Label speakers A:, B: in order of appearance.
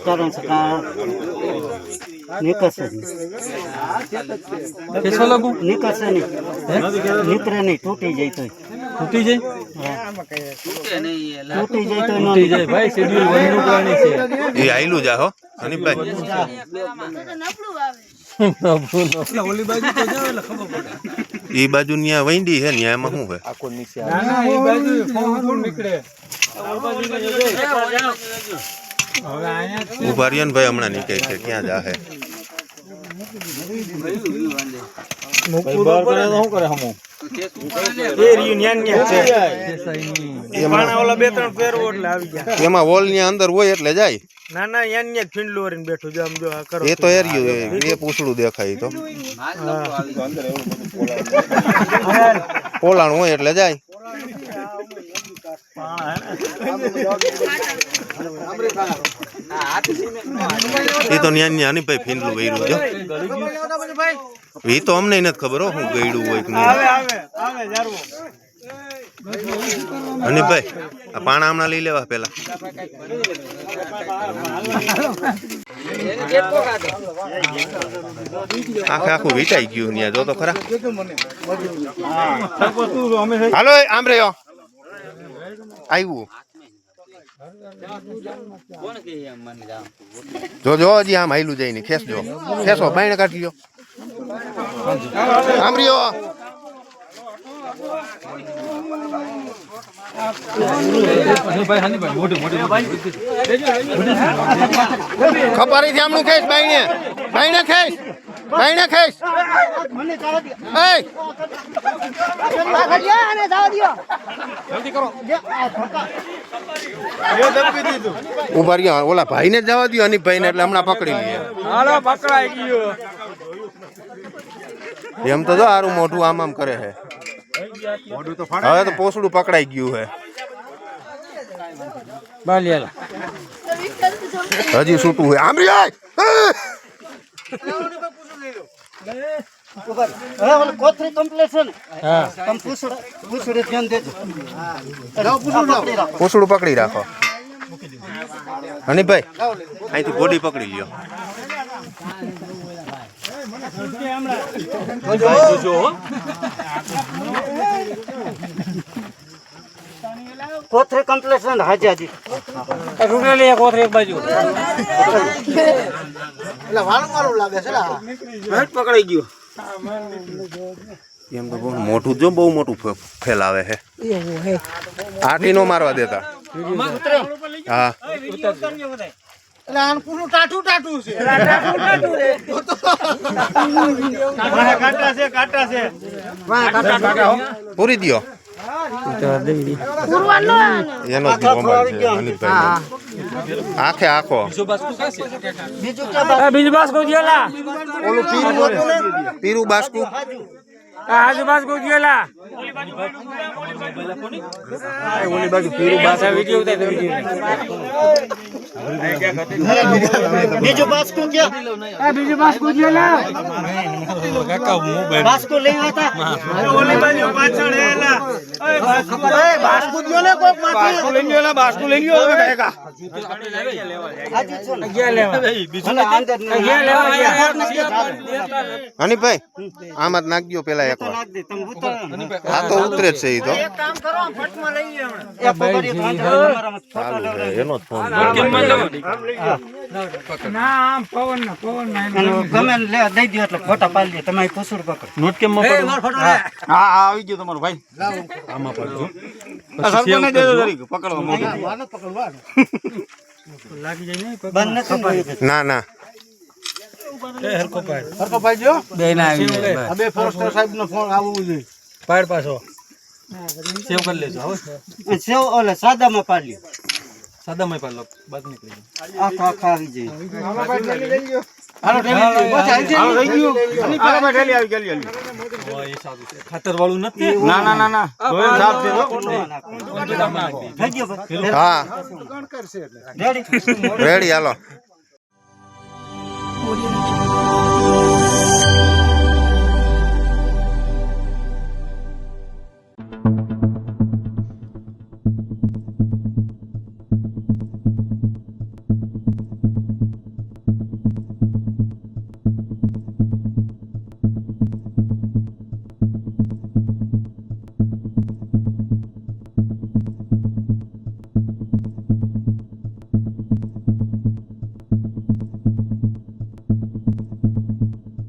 A: कारण से निकसे
B: कैसा लगू
A: निकसे नहीं निकरे नहीं टूटी जाए तो
B: टूटी जाए
A: टूटी जाए तो
B: टूटी जाए भाई शेड्यूल बननु करनी છે
C: એ આઈલું જા હો હનીફભાઈ
B: ઓલી બાજુ તો જાવ એટલે ખબર પડે
C: એ બાજુ ન્યા વૈંડી છે ન્યા એમાં શું છે
B: આખો નીચે ના ના એ બાજુ ફોન નીકળે આ બાજુ હવે આયા
C: ઉભા રહ્યો ને ભાઈ હમણાં નીકળે છે ક્યાં જાહે
B: બાર કરે તો શું કરે હમો એ રિયુનિયન કે છે એમાં ઓલા બે ત્રણ ફેરવો એટલે આવી ગયા
C: એમાં વોલ ની અંદર હોય એટલે જાય
B: ના ના યાન ને ફીંડલો વરીને બેઠો જો આમ જો આ કરો
C: એ તો એરિયું એ પૂછડું દેખાય તો પોલાણ હોય એટલે જાય એ તો ન્યા ન્યા હનીફભાઈ ફીંડલું ગયડું જો એ તો અમને નથી ખબર હો હું ગયડું હોય કે નહીં હનીફભાઈ આ પાણા હમણાં લઈ લેવા પેલા આખે આખું વીટાઈ ગયું ન્યા જો તો ખરા હાલો આમ રહ્યો આવ્યું જો જો હજી આમ હાઈલું જાય ને ખેંચજો ખેંચો બાયણે કાઢી લ્યો આમ રહ્યો ખપારી થી આમનું ખેંચ બાયણે બાયણે ખેંચ બાયણે ખેંચ ઉભા રહ્યા ઓલા ભાઈ ને જવા દો હનીફભાઈ ને એટલે હમણાં પકડી લઈએ એમ તો જો હારું મોઢું આમ આમ કરે છે હવે તો પોસડું પકડાઈ ગયું છે હજી છૂટું હોય આમ
A: कोथरी कंप्लीट है हां तुम पूछड़े ध्यान देजो
C: પોસડું પકડી રાખો હનીફભાઈ અહીંથી બોડી પકડી લ્યો
A: कोथरी कंप्लीट है हाजी हाजी
B: રૂને લે કોથરી એક બાજુ
A: એટલે વાળું વાળું લાગે છે
B: હેડ પકડાઈ ગયો
C: એમ તો બહુ મોટું જો બહુ મોટું ફેલાવે છે આટી નો મારવા દેતા હા
A: એટલે આન પૂરું ટાટું ટાટું છે
B: કાટા છે
C: પૂરી દ્યો એનો જ મોબાઈલ છે હનીફભાઈ આખે આખો
B: બીજું બાસ્કો જેલા
C: ઓલું પીરું બાસ્કુ
B: આજુ બાસ્કો જેલા ઓલી બાજુ પીરું બાસ વિડિયો ઉતાર
A: બીજું બાસ્કુ ક્યાં
B: બીજું બાસ્કો જેલા કાકા મોબાઈલ
A: બાસ્કુ લઈ હતા
B: ઓલી બાજુ પાછળ એલા
A: બાસ્કુ જો ને કોક
B: બાસ્કો લઈ ગયો બાસ્કો લઈ ગયો હવે કાકા
A: હાજી છો ને
B: ગયા લેવા બીજું અંદર ગયા લેવા
C: હનીફભાઈ આમાં જ નાખજો પેલા એકવાર
A: નાખ દે તમે ઉતર
C: આ તો ઉતરે જ છે ઈ તો
A: એક કામ કરો ફટમાં લઈ લે હમણાં એક પકડી તમારામાં ફોટો લેવડાવી
C: એનો જ ફોન
B: ના આમ પવન ના
A: ગમે લે દઈ દો એટલે ફોટા પાડી દે તમે પૂછડ પકડ
B: નોટ કેમ માં પકડો હા આવી ગયો તમારો ભાઈ આમાં પડજો સરપંચને દેજો જરી પકડવા મોટું
A: વાનો પકડવાનો
B: લાગી જાય ને
A: બંધ નથી
C: ના ના
B: હરકો
A: ભાઈ જો
B: બે ના આવી
A: આ બે ફોરેસ્ટર સાહેબ નો ફોન આવવું જોઈએ
B: પાડ પાછો સેવ કરી લેજો હવે
A: સેવ ઓલે સાદામાં પાડી લ્યો
B: સાદા માં પાડ લો બાદ નીકળી
A: આખા આખા આવી જાય
B: આમાં પાડ લઈ લેજો હાલો ઠેલી હાલો રહી ગયું હાલો ભાઈ ઠેલી આવી ગલી ઓ એ સાદું છે ખાતર વાળું નથી ના ના ના ના ધોઈ સાફ છે
A: થઈ ગયો
C: હા
A: રેડી
C: રેડી હાલો
D: Audio Jungle.